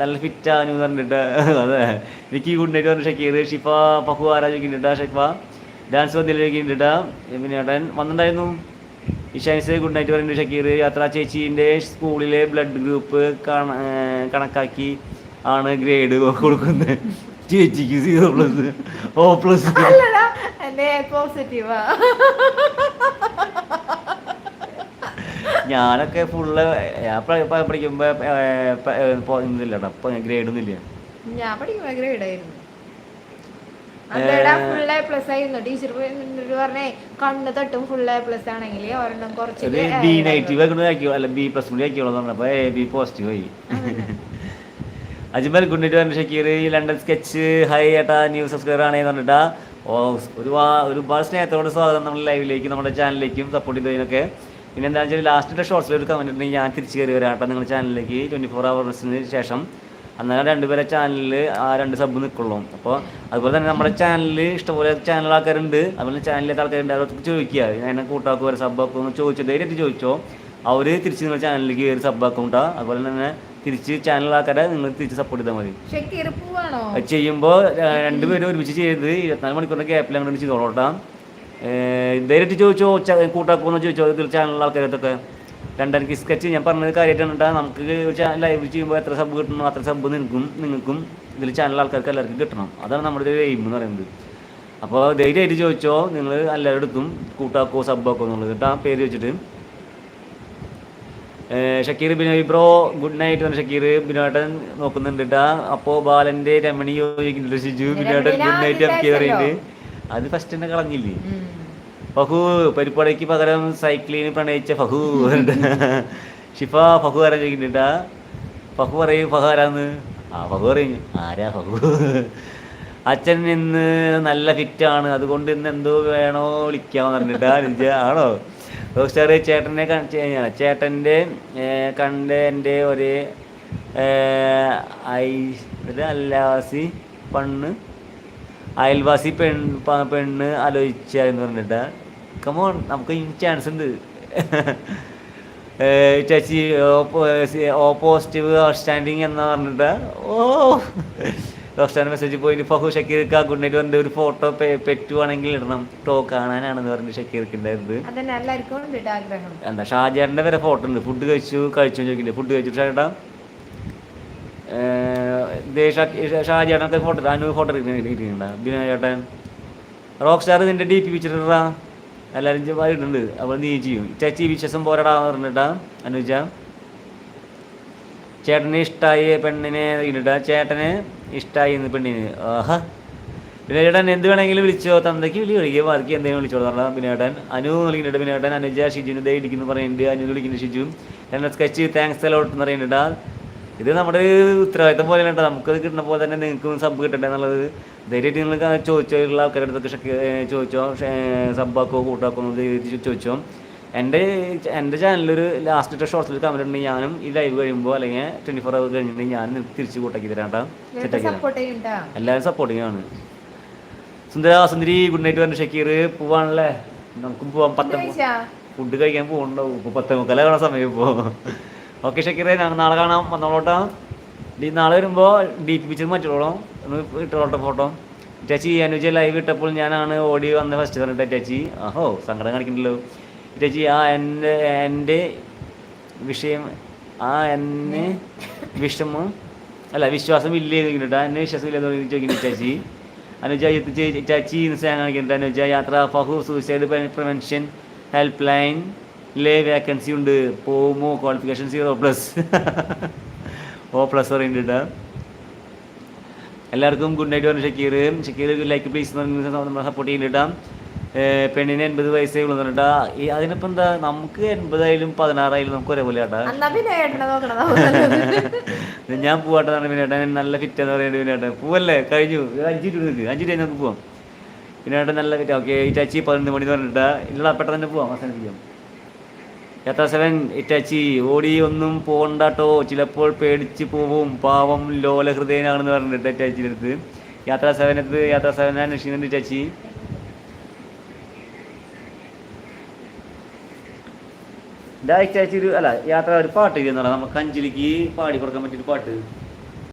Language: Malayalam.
നല്ല ഫിറ്റാന്ന് പറഞ്ഞിട്ട് അതെ എനിക്ക് ഗുഡ് നൈറ്റ് പറഞ്ഞ ഷക്കീർ ഷിഫ പഹു ആരാ ചോദിക്കുന്നുണ്ടാ ഷിഫ ഡാൻസ് വന്നില്ല ചോദിക്കുന്നുണ്ടാ പിന്നെ ഏട്ടൻ വന്നിട്ടുണ്ടായിരുന്നു ഇഷാൻസ് ഗുഡ് നൈറ്റ് പറയുന്നുണ്ട് ഷക്കീർ യാത്ര ചേച്ചീൻ്റെ സ്കൂളിലെ ബ്ലഡ് ഗ്രൂപ്പ് കണക്കാക്കി ആണ് ഗ്രേഡ് കൊടുക്കുന്നത് ചേച്ചിക്ക് 0+, O+. അല്ലടാ എന്റെ പോസിറ്റീവാ. ഞാനൊക്കെ ഫുള്ള് പഠിക്കുമ്പോ ഇല്ല അപ്പൊ ഗ്രേഡൊന്നും ഇല്ല. ഞാൻ പഠിക്കുമ്പോ ഗ്രേഡ് ആയിരുന്നു. അതെടാ ഫുൾ A+ ആയിരുന്നു. ടീച്ചർ പറഞ്ഞേ കണ്ണ് തട്ടും ഫുൾ A+ ആണെങ്കിൽ ഒരെണ്ണം കുറച്ചിട്ട് ബി നെഗറ്റീവ് ആക്കിയോ അല്ല B+ കൂടി ആക്കിയോളൂ പറഞ്ഞപ്പോ B പോസിറ്റീവ് ആയി. അജ്മൽ ഗുഡ് നൈറ്റ് പറഞ്ഞു ഷക്കീർ ലണ്ടൻ സ്കെച്ച് ഹൈ ഏട്ടാ ന്യൂ സബ്സ്ക്രൈബർ ആണെന്ന് പറഞ്ഞിട്ടാ ഒരുപാട് സ്നേഹത്തോടെ സ്വാഗതം നമ്മുടെ ലൈവിലേക്ക് നമ്മുടെ ചാനലിലേക്കും സപ്പോർട്ട് ചെയ്തതിനൊക്കെ. പിന്നെ എന്താണെന്ന് വെച്ചാൽ ലാസ്റ്റിൻ്റെ ഷോർട്സിൽ ഒരു കമൻറ്റ് ഉണ്ടെങ്കിൽ ഞാൻ തിരിച്ച് കയറി വരാം കേട്ടോ നിങ്ങളുടെ ചാനലിലേക്ക് 24 hours ശേഷം. അന്നേരം 2 പേരെ ചാനലിൽ ആ 2 സബ് നിൽക്കുള്ളൂ. അപ്പോൾ അതുപോലെ തന്നെ നമ്മുടെ ചാനലിൽ ഇഷ്ടംപോലെ ചാനൽ ആൾക്കാരുണ്ട്. അതുപോലെ ചാനലിലേക്ക് ആൾക്കാരുണ്ട് അവർക്ക് ചോദിക്കുക എന്നെ കൂട്ടാക്കുക ഒരു സബ്ബാക്കുമെന്ന് ചോദിച്ചോ ധൈര്യമായിട്ട് ചോദിച്ചോ അവർ തിരിച്ച് നിങ്ങളുടെ ചാനലിലേക്ക് കയറി സബ്ബാക്കുണ്ടാ. അതുപോലെ തന്നെ തിരിച്ച് ചാനൽ ആൾക്കാരെ നിങ്ങൾ തിരിച്ച് സപ്പോർട്ട് ചെയ്താൽ മതി. ചെയ്യുമ്പോൾ 2 പേരും ഒരുമിച്ച് ചെയ്ത് 24 മണിക്കൂറിൻ്റെ ഗ്യാപ്പിൽ അങ്ങനെ ചെയ്തോളോട്ടാ. ധൈര്യമായിട്ട് ചോദിച്ചോ കൂട്ടാക്കുമെന്ന് ചോദിച്ചോ ഇതിൽ ചാനലിലുള്ള ആൾക്കാരത്തൊക്കെ. 2 സ്കെച്ച് ഞാൻ പറഞ്ഞത് കാര്യമായിട്ടാണ് കേട്ടോ. നമുക്ക് ലൈവ് ചെയ്യുമ്പോൾ എത്ര സബ് കിട്ടണം അത്ര സബ് നിങ്ങൾക്കും ഇതിൽ ചാനൽ ആൾക്കാർക്ക് എല്ലാവർക്കും കിട്ടണം. അതാണ് നമ്മുടെ ഒരു എയിം എന്ന് പറയുന്നത്. അപ്പോൾ ധൈര്യമായിട്ട് ചോദിച്ചോ നിങ്ങൾ എല്ലാവരും എടുക്കും കൂട്ടാക്കോ സബ്ബാക്കോ എന്നുള്ളത് കേട്ടോ പേര് വെച്ചിട്ട്. Shakeer Binoy bro good night പറഞ്ഞു ഷക്കീർ ബിനോട്ടൻ നോക്കുന്നുണ്ട് കേട്ടാ. അപ്പോൾ ബാലൻ്റെ രമണി ചോദിക്കുന്നുണ്ട് ഷിജു ബിനോട്ടൻ ഗുഡ് നൈറ്റ് എം കെ പറയുന്നുണ്ട്. അത് ഫസ്റ്റ് തന്നെ കളഞ്ഞില്ലേ. ഫഹു പരിപ്പടയ്ക്ക് പകരം സൈക്ലിന് പ്രണയിച്ച ഫഹു. ഷിഫ ഫഹു ആരാ ചോദിക്കുന്നുണ്ടാ. ഫഹു പറയും ഫഹു ആരാന്ന്. ഫഹു പറയും ആരാ ഫഹു. അച്ഛൻ ഇന്ന് നല്ല ഫിറ്റാണ് അതുകൊണ്ട് ഇന്ന് എന്തോ വേണോ വിളിക്കാമെന്ന് പറഞ്ഞിട്ടാ നിജ ആണോ. സാറ് ചേട്ടൻ്റെ ചേട്ടൻ്റെ കണ്ട എൻ്റെ ഒരു അയൽവാസി പെണ്ണ് ആലോചിച്ചാന്ന് പറഞ്ഞിട്ടാ. കമോൺ നമുക്ക് ഈ ചാൻസ് ഉണ്ട്. ചേച്ചി പോസിറ്റീവ് ഔട്ട്സ്റ്റാൻഡിങ് എന്ന് പറഞ്ഞിട്ടാ. ഔട്ട്സ്റ്റാൻഡിങ് മെസ്സേജ് പോയിട്ട് ഫഹു ഷക്കീർക്ക് ഗുഡ് നൈറ്റ് പറഞ്ഞിട്ട് ഒരു ഫോട്ടോ പെറ്റുവാണെങ്കിൽ ഇടണം ടോ കാണാനാണെന്ന് പറഞ്ഞിട്ട് ഷക്കീർക്കുണ്ടായിരുന്നത്. എന്താ ഷാജേട്ടൻ്റെ വരെ ഫോട്ടോ ഉണ്ട്. ഫുഡ് കഴിച്ചു ചോദിക്കില്ലേ ഫുഡ് കഴിച്ചു ഷാജേട്ടാ. ഷാജേട്ടനൊക്കെ ഫോട്ടോ ഫോട്ടോ ഇരിക്കുന്നുണ്ടാ. ബിനോയ് ചേട്ടൻ റോക്ക് സ്റ്റാർ നിൻ്റെ DP പിക്ചറിടാ എല്ലാവരും ഇടുന്നുണ്ട്. അപ്പോൾ നീ ചെയ്യും ചേച്ചി വിശ്വാസം പോരാടാന്ന് പറഞ്ഞിട്ടാ. അനുജ ചേട്ടന് ഇഷ്ടമായി പെണ്ണിനെ ഇട്ടാ. ചേട്ടന് ഇഷ്ടമായി എന്ന് പെണ്ണിന്. ആഹാ പിന്നെ ചേട്ടൻ എന്ത് വേണമെങ്കിലും വിളിച്ചോ തന്തയ്ക്ക് വിളിക്കുക ബാക്കി എന്തെങ്കിലും വിളിച്ചോളൂ പറഞ്ഞാൽ ബിനേട്ടൻ. അനു വിളിക്കുന്നുണ്ട് ബിനേട്ടൻ. അനുജ ഷിജുന് ദേ ഇടിക്കുന്നു പറയുന്നുണ്ട്. അനു വിളിക്കുന്നുണ്ട് ഷിജു. രണ്ടു സ്കെച്ച് താങ്ക്സ് അലോട്ട് എന്ന് പറയുന്നുണ്ടാ. ഇത് നമ്മുടെ ഉത്തരവാദിത്തം പോലെയാണ് കേട്ടോ. നമുക്കത് കിട്ടുന്ന പോലെ തന്നെ നിങ്ങൾക്കും സബ് കിട്ടട്ടെ എന്നുള്ളത് ധൈര്യമായിട്ട് നിങ്ങൾ ചോദിച്ചോ ആൾക്കാരുടെ അടുത്തൊക്കെ ചോദിച്ചോ സബ്ബാക്കോ കൂട്ടാക്കോ എന്ന് ചോദിച്ചോ. എൻ്റെ ചാനലിലൊരു ലാസ്റ്റ് ഷോർട്സിൽ കമൻറ്റ് ഉണ്ടെങ്കിൽ ഞാനും ഈ ലൈവ് കഴിയുമ്പോൾ അല്ലെങ്കിൽ 24 hours കഴിഞ്ഞിട്ടുണ്ടെങ്കിൽ ഞാൻ തിരിച്ച് കൂട്ടാക്കി തരാം കേട്ടോ. എല്ലാവരും സപ്പോർട്ടിങ് ആണ്. സുന്ദരി ഗുഡ് നൈറ്റ് പറഞ്ഞു ഷക്കീർ പോവാണല്ലേ. നമുക്കും പോവാം. ഫുഡ് കഴിക്കാൻ പോകണ്ടാവും. ഇപ്പോൾ 10:30 കാണാൻ സമയം ഇപ്പോൾ. ഓക്കെ ഷക്കീറെ നാളെ കാണാം വന്നോളോട്ടാ. നാളെ വരുമ്പോൾ DP പിക്ചർ മാറ്റിക്കോളാം ഒന്ന് ഇട്ടോട്ടെ ഫോട്ടോ. ചേച്ചി അനുജ ലൈവ് ഇട്ടപ്പോൾ ഞാനാണ് ഓടി വന്ന ഫസ്റ്റ് പറഞ്ഞിട്ട് ചേച്ചി. ആഹോ സങ്കടം കാണിക്കണ്ടല്ലോ ചേച്ചി. എൻ്റെ വിഷയം എന്നെ വിഷമം അല്ല വിശ്വാസം ഇല്ലേ ചോദിക്കുന്നുണ്ട്. എന്നെ വിശ്വാസം ഇല്ലെന്ന് ചോദിക്കുന്നു ചേച്ചി. അനുജ ചേച്ചി സ്നേഹം കാണിക്കുന്നുണ്ട്. അനുജ യാത്ര ഫഹു സൂസൈഡ് പ്രിവെൻഷൻ ഹെൽപ്പ് ലൈനിലെ വേക്കൻസി ഉണ്ട് പോമോ ക്വാളിഫിക്കേഷൻ 0+. O+ പറയുന്നുണ്ട്. എല്ലാവർക്കും ഗുഡ് നൈറ്റ് പറഞ്ഞു ഷക്കീർ ലൈക്ക് പ്ലീസ് നമ്മൾ സപ്പോർട്ട് ചെയ്യുന്നുണ്ടാ. പെണ്ണിന് 80 വയസ്സേ ഉള്ളൂ പറഞ്ഞിട്ടാ. അതിനിപ്പോൾ എന്താ നമുക്ക് 80 ആയാലും 16 ആയാലും നമുക്ക് ഒരേപോലെ ആട്ടാ. ഞാൻ പോവാട്ടെ വിനേട്ടൻ നല്ല ഫിറ്റ് എന്ന് പറയുന്നത്. വിനേട്ടൻ പോവല്ലേ കഴിഞ്ഞു 5 കഴിഞ്ഞ് നമുക്ക് പോവാം. വിനേട്ടൻ നല്ല ഫിറ്റ്. ഓക്കെ ഇറ്റാച്ചി 11 മണി എന്ന് പറഞ്ഞിട്ടാ. ഇല്ല പെട്ടെന്ന് തന്നെ പോവാം അവസാനിപ്പിക്കാം. യാത്ര 7 ഇറ്റാച്ചി ഓടി ഒന്നും പോകണ്ടാട്ടോ ചിലപ്പോൾ പേടിച്ച് പോവും പാവം ലോല ഹൃദയനാണെന്ന് പറഞ്ഞിട്ട് ഇറ്റാച്ചിയുടെ അടുത്ത്. യാത്ര 7 അന്വേഷിക്കുന്നുണ്ട് ഇറ്റാച്ചി. ഇറ്റാച്ചി അല്ല യാത്ര ഒരു പാട്ട് ചെയ്യുന്നതാണ് നമുക്ക് അഞ്ജലിക്ക് പാടി കൊടുക്കാൻ പറ്റിയൊരു പാട്ട്.